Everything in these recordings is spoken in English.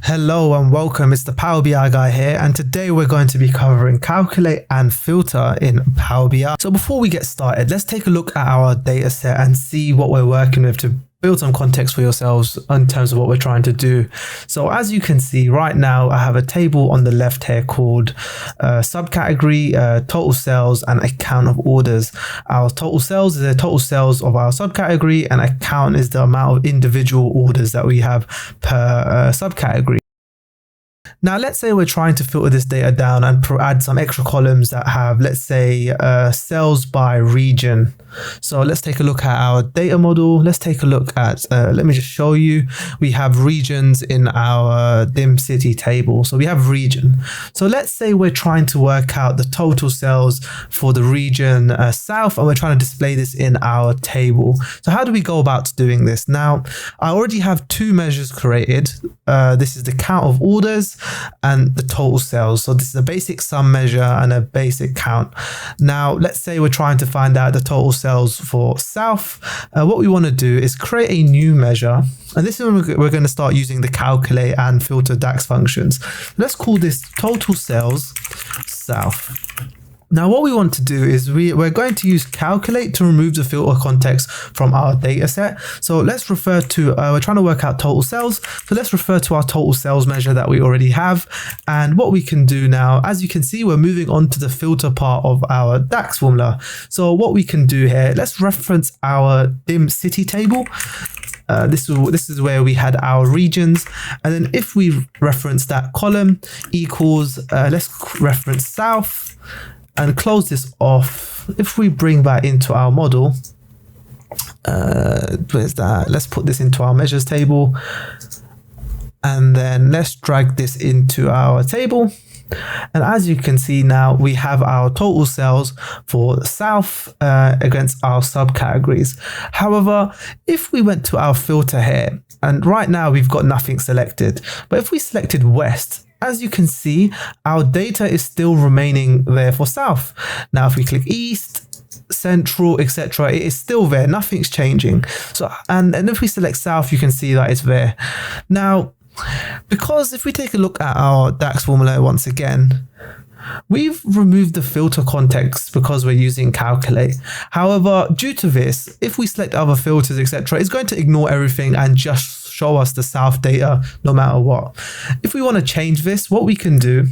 Hello and welcome, it's the Power BI guy here, and today we're going to be covering calculate and filter in Power BI. So before we get started, let's take a look at our data set and see what we're working with to build some context for yourselves in terms of what we're trying to do. So as you can see right now, I have a table on the left here called subcategory, total sales and account of orders. Our total sales is the total sales of our subcategory, and account is the amount of individual orders that we have per subcategory. Now, let's say we're trying to filter this data down and add some extra columns that have, let's say, sales by region. So let's take a look at our data model. Let's take a look at, let me just show you. We have regions in our dim city table. So we have region. So let's say we're trying to work out the total sales for the region south, and we're trying to display this in our table. So how do we go about doing this? Now, I already have two measures created. This is the count of orders and the total sales. So this is a basic sum measure and a basic count. Now, let's say we're trying to find out the total sales for south. What we want to do is create a new measure, and this is when we're going to start using the calculate and filter DAX functions. Let's call this total sales south. Now, what we want to do is we're going to use calculate to remove the filter context from our data set. So let's refer to, we're trying to work out total sales. So let's refer to our total sales measure that we already have. And what we can do now, as you can see, we're moving on to the filter part of our DAX formula. So what we can do here, let's reference our dim city table. This is where we had our regions, and then if we reference that column equals, let's reference south and close this off. If we bring that into our model, where's that? Let's put this into our measures table, and then let's drag this into our table. And as you can see now, we have our total sales for the south against our subcategories. However, if we went to our filter here, and right now we've got nothing selected, but if we selected west, as you can see, our data is still remaining there for south. Now, if we click east, central, etc., it is still there. Nothing's changing. So, and if we select south, you can see that it's there. Now, because if we take a look at our DAX formula once again, we've removed the filter context because we're using calculate. However, due to this, if we select other filters, etc., it's going to ignore everything and just show us the south data no matter what. If we want to change this, what we can do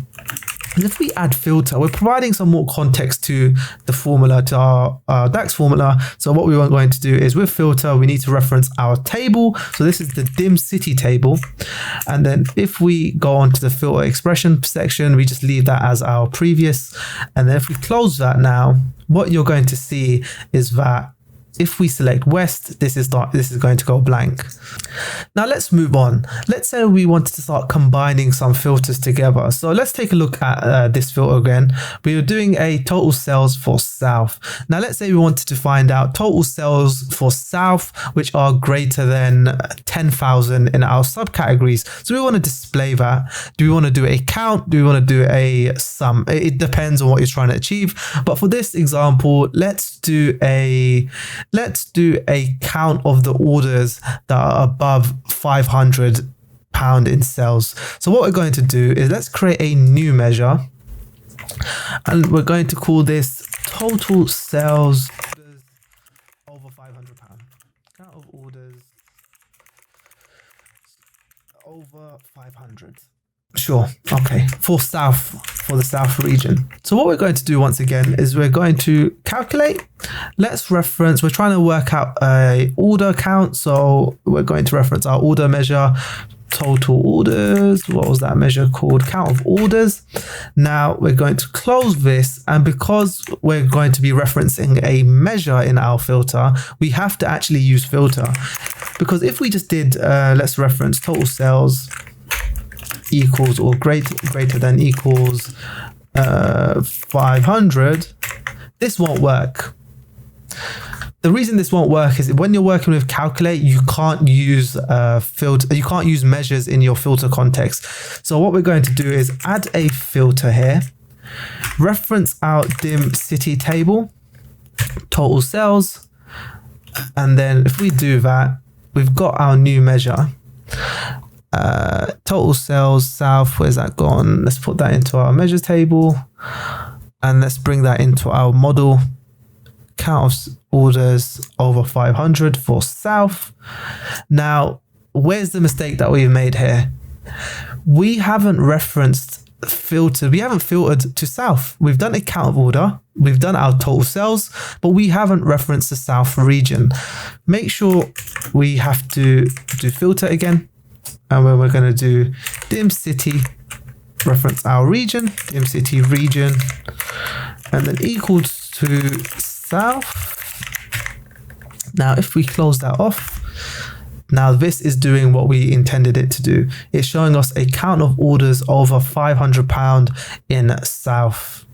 is if we add filter, we're providing some more context to the formula, to our DAX formula. So what we are going to do is with filter, we need to reference our table. So this is the dim city table. And then if we go on to the filter expression section, we just leave that as our previous. And then if we close that now, what you're going to see is that if we select west, this is going to go blank. Now let's move on. Let's say we wanted to start combining some filters together. So let's take a look at this filter again. We were doing a total sales for south. Now let's say we wanted to find out total sales for south, which are greater than 10,000 in our subcategories. So we want to display that. Do we want to do a count? Do we want to do a sum? It depends on what you're trying to achieve. But for this example, let's do a count of the orders that are above £500 in sales. So what we're going to do is let's create a new measure, and we're going to call this total sales over £500. Count of orders over 500. Sure. Okay. For the south region. So what we're going to do once again is we're going to calculate. Let's reference, we're trying to work out a order count. So we're going to reference our order measure, total orders. What was that measure called? Count of orders. Now we're going to close this. And because we're going to be referencing a measure in our filter, we have to actually use filter, because if we just did, let's reference total sales equals or greater than equals 500, this won't work. The reason this won't work is when you're working with calculate, you can't use filter, you can't use measures in your filter context. So what we're going to do is add a filter here, reference our dim city table, total sales, and then if we do that, we've got our new measure. total sales south, where's that gone? Let's put that into our measures table, and let's bring that into our model. Count of orders over 500 for south. Now, where's the mistake that we've made here? We haven't filtered to south. We've done a count of order, we've done our total sales, but we haven't referenced the south region. Make sure we have to do filter again, and when we're going to do dim city, reference our region, dim city region, and then equals to south. Now, if we close that off, now this is doing what we intended it to do. It's showing us a count of orders over £500 in south.